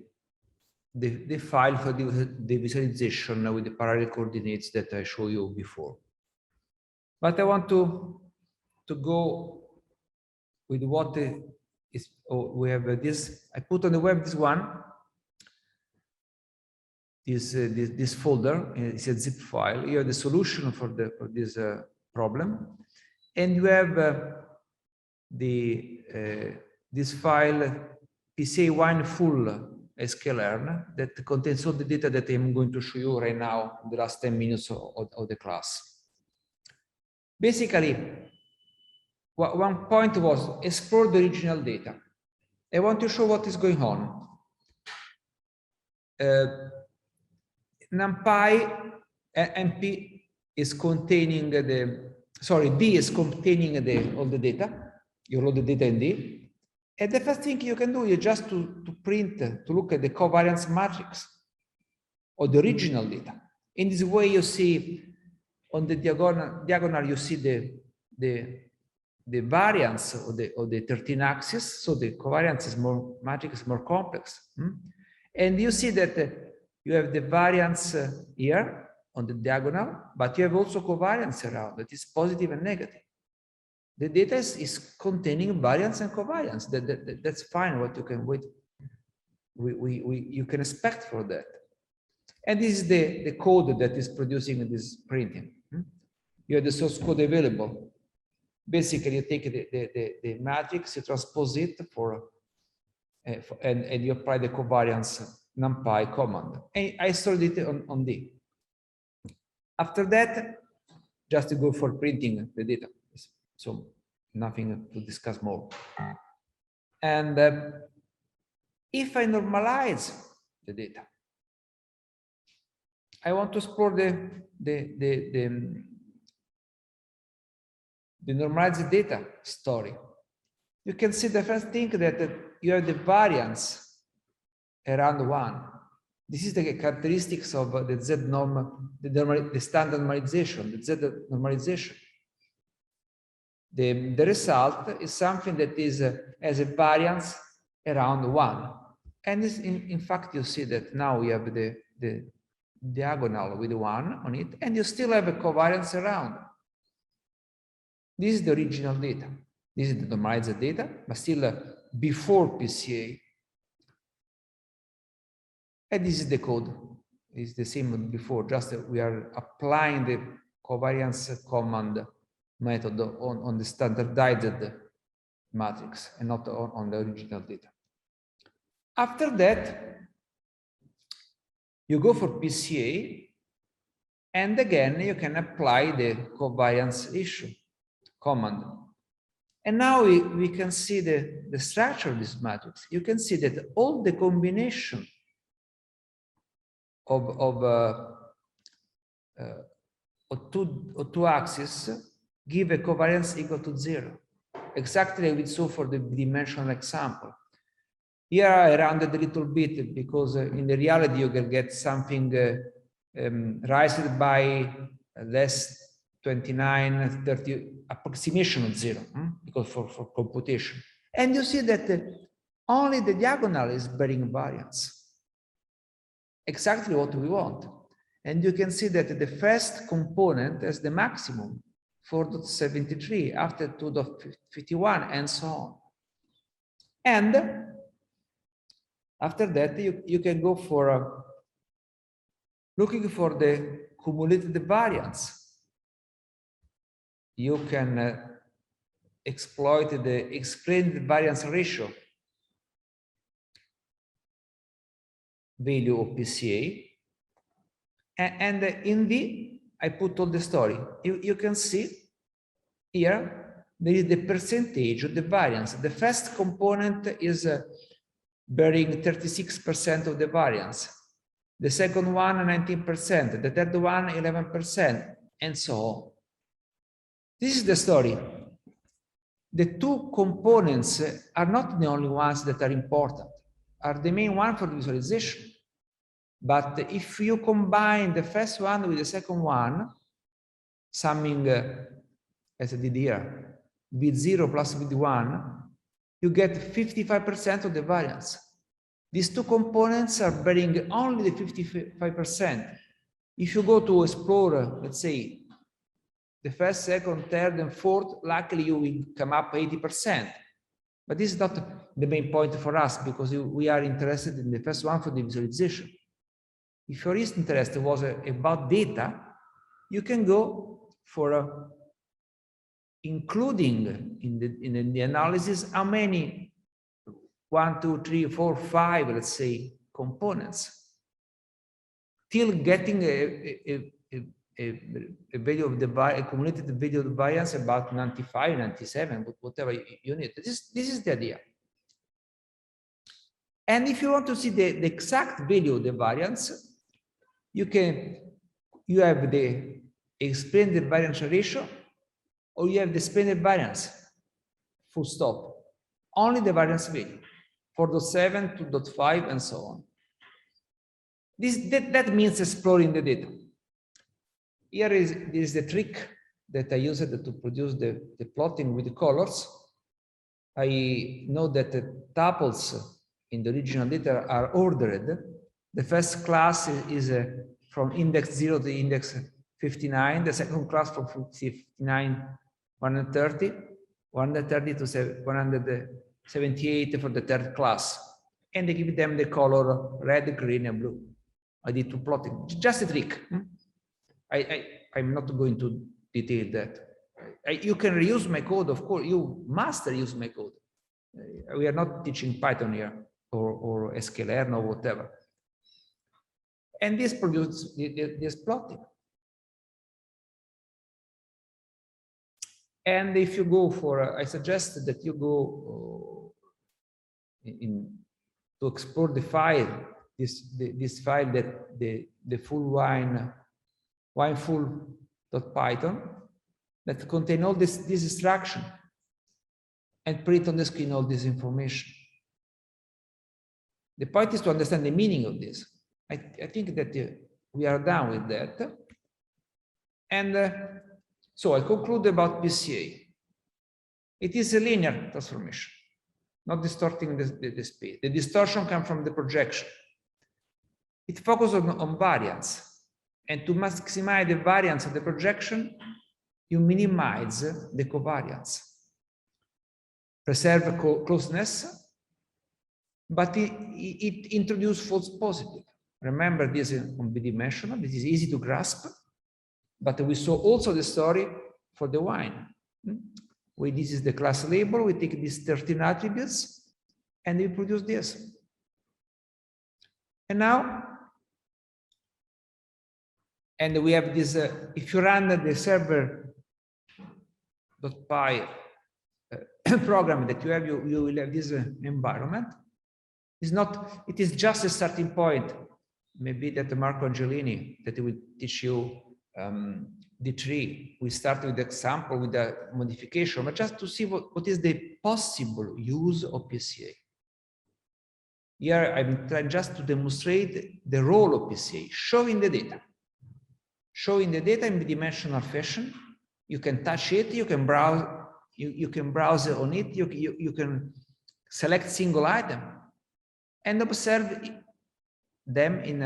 file for the visualization with the parallel coordinates that I showed you before. But I want to go with what is, we have this, I put on the web this one, this folder, it's a zip file. You have the solution for this problem, and you have this file PCA1 full sklearn that contains all the data that I'm going to show you right now in the last 10 minutes of the class. Basically, one point was explore the original data. I want to show what is going on. NumPy MP is containing D is containing all the data. You load the data in D. And the first thing you can do is just to look at the covariance matrix of the original data. In this way, you see on the diagonal you see the variance of the 13 axis. So the covariance is matrix is more complex. And you see that you have the variance here on the diagonal, but you have also covariance around that is positive and negative. The data is containing variance and covariance. That's fine. What you can wait, you can expect for that. And this is the code that is producing this printing. You have the source code available. Basically, you take the matrix, you transpose it and you apply the covariance numpy command. And I stored it on D. After that, just to go for printing the data. So nothing to discuss more. And if I normalize the data, I want to explore the normalized data story. You can see the first thing that you have the variance around 1. This is the characteristics of the Z norm, the standard normalization, the Z normalization. The result is something that is has a variance around 1. And in fact, you see that now we have the diagonal with 1 on it, and you still have a covariance around. This is the original data. This is the normalized data, but still before PCA. And this is the code. It's the same before, just we are applying the covariance command method on the standardized matrix and not on the original data. After that, you go for PCA, and again, you can apply the covariance issue command. And now we can see the structure of this matrix. You can see that all the combination of two axes give a covariance equal to 0. Exactly as we saw for the dimensional example. Here I rounded a little bit because in the reality you can get something raised by less 29, 30, approximation of 0, because for computation. And you see that only the diagonal is bearing variance. Exactly what we want. And you can see that the first component has the maximum, 4.73, after 2.51, and so on. And after that, you can go for looking for the cumulative variance. You can exploit the explained variance ratio value of PCA. And in D, I put all the story. You can see here, there is the percentage of the variance. The first component is bearing 36% of the variance. The second one, 19%. The third one, 11%, and so on. This is the story. The two components are not the only ones that are important, are the main one for the visualization. But if you combine the first one with the second one, summing as I did here, V0 plus V1, you get 55% of the variance. These two components are bearing only the 55%. If you go to explore, let's say, the first, second, third, and fourth, luckily you will come up 80%. But this is not the main point for us because we are interested in the first one for the visualization. If your interest was about data, you can go for including in the analysis how many 1, 2, 3, 4, 5, let's say, components, till getting a value of the cumulative value of the variance about 95, 97, whatever you need. This is the idea. And if you want to see the exact value of the variance, you have the explained variance ratio, or you have the explained variance, full stop. Only the variance value, 4.7, 2.5, and so on. That means exploring the data. Here is the trick that I used to produce the plotting with the colors. I know that the tuples in the original data are ordered. The first class is from index 0 to index 59, the second class from 59, 130, 130 to 178 for the third class. And they give them the color red, green, and blue. I did two plotting, just a trick. I'm not going to detail that. You can reuse my code, of course. You must reuse my code. We are not teaching Python here or sklearn or whatever. And this produces this plotting. And if you go for, I suggest that you go to explore the file, this file that the full winefull.python that contain all this instruction, and print on the screen all this information. The point is to understand the meaning of this. I think that we are done with that. And so I conclude about PCA. It is a linear transformation, not distorting the space. The distortion comes from the projection. It focuses on variance. And to maximize the variance of the projection, you minimize the covariance. Preserve closeness, but it introduces false positive. Remember, this is bidimensional. This is easy to grasp, but we saw also the story for the wine. This is the class label. We take these 13 attributes and we produce this. And now, and we have this, if you run the server.py program that you have, you will have this environment. It is just a starting point. Maybe that Marco Angelini, that will teach you D3. We start with the example, with the modification, but just to see what is the possible use of PCA. Here I'm trying just to demonstrate the role of PCA, showing the data. Showing the data in bidimensional fashion. You can touch it, you can browse, you can browse on it, you can select single item and observe them in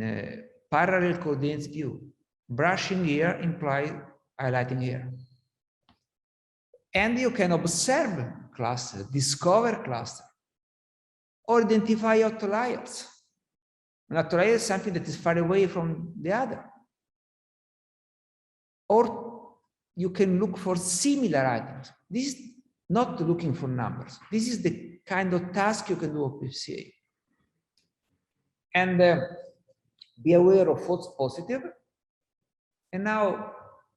a parallel coordinates view. Brushing here implies highlighting here. And you can observe cluster, discover cluster, or identify outliers. An outlier is something that is far away from the other. Or you can look for similar items. This is not looking for numbers. This is the kind of task you can do with PCA. And be aware of false positive. And now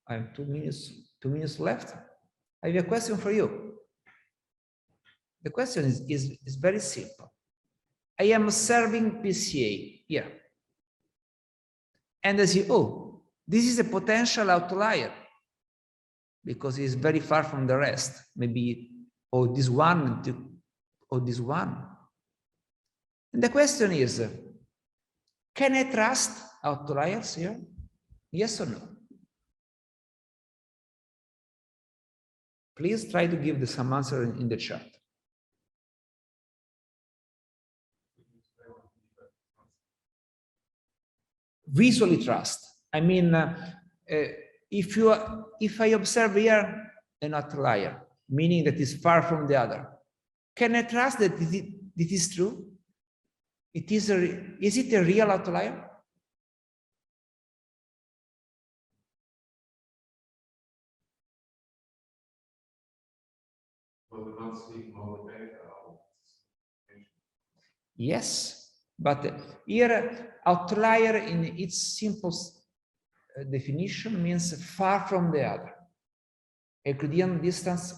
I have 2 minutes left. I have a question for you. The question is very simple. I am observing PCA here. And I see, oh, this is a potential outlier because it's very far from the rest. Maybe, oh, this one, or this one. And the question is, can I trust outliers here? Yes or no? Please try to give some answer in the chat. Visually trust. I mean, if I observe here an outlier, meaning that is far from the other, can I trust that it is true? Is it a real outlier? Yes, but here outlier in its simple definition means far from the other. Euclidean distance,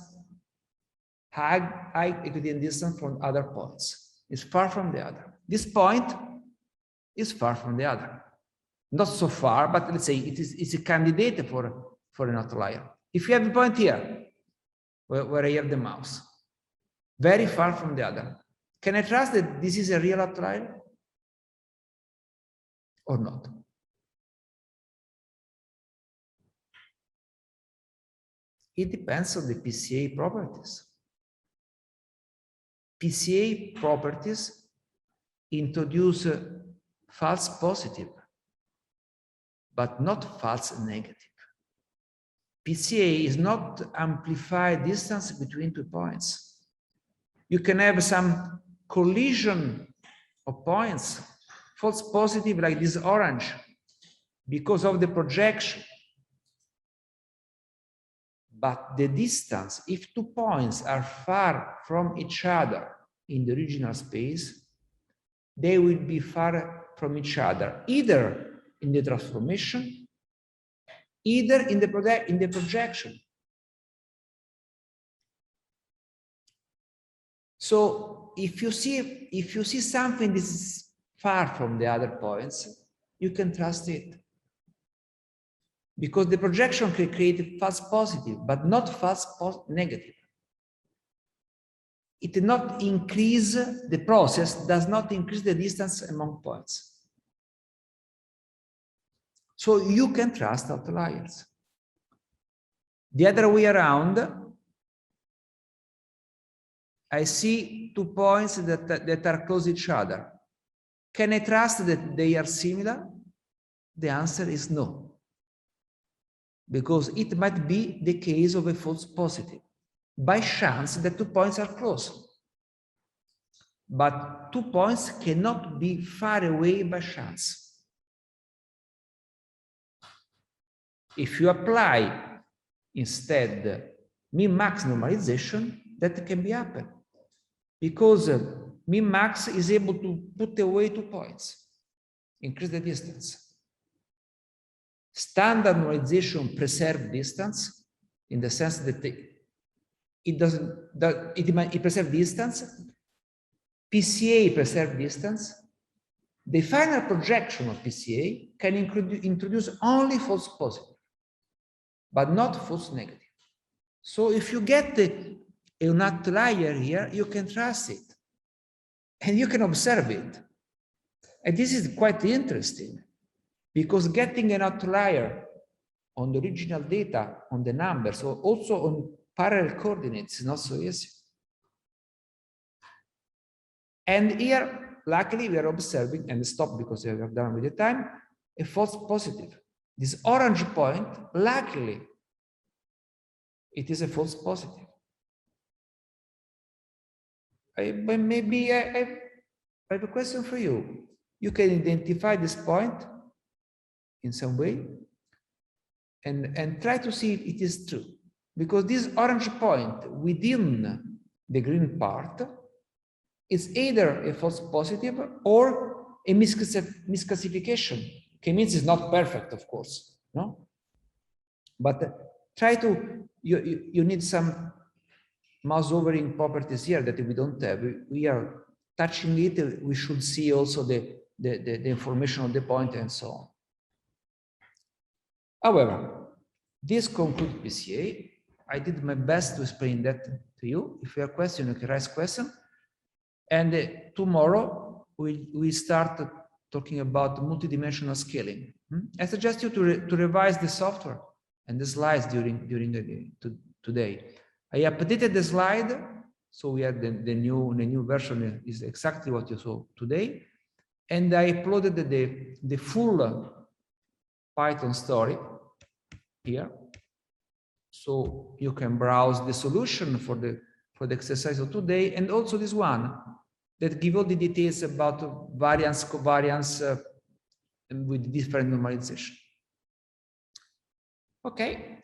high Euclidean distance from other points. It's far from the other. This point is far from the other. Not so far, but let's say it's a candidate for an outlier. If you have a point here, where I have the mouse, very far from the other, can I trust that this is a real outlier or not? It depends on the PCA properties. PCA properties introduce false positive. but not false negative. Pca is not amplified distance between 2 points. You can have some collision of points, false positive like this orange, because of the projection. But the distance, if 2 points are far from each other in the original space, they will be far from each other, either in the transformation, either in the projection. So if you see something that is far from the other points, you can trust it. Because the projection can create false positive, but not false negative. It does not increase, the process does not increase the distance among points. So you can trust outliers. The other way around, I see 2 points that are close to each other. Can I trust that they are similar? The answer is no. Because it might be the case of a false positive. By chance, the 2 points are close. But 2 points cannot be far away by chance. If you apply instead min-max normalization, that can be happen. Because min-max is able to put away 2 points, increase the distance. Standard normalization preserves distance in the sense that it preserves distance. Pca preserves distance. The final projection of Pca can introduce only false positive, but not false negative. So if you get an outlier here, you can trust it, and you can observe it. And this is quite interesting, because getting an outlier on the original data, on the numbers, or also on parallel coordinates is not so easy. And here, luckily, we are observing, and stop because we are done with the time, a false positive. This orange point, luckily, it is a false positive. But maybe I have a question for you. You can identify this point in some way and try to see if it is true. Because this orange point within the green part is either a false positive or a misclassification. Okay, means it's not perfect, of course, no? But try to, you need some mouse hovering properties here that we don't have. We are touching it, we should see also the information on the point and so on. However, this concludes Pca. I did my best to explain that to you. If you have questions, you can raise questions. And tomorrow we start talking about multidimensional scaling. I suggest you to revise the software and the slides during today. I updated the slide, so we have the new version is exactly what you saw today, and I uploaded the full Python story here, so you can browse the solution for the exercise of today, and also this one that give all the details about variance, covariance, and with different normalization. Okay,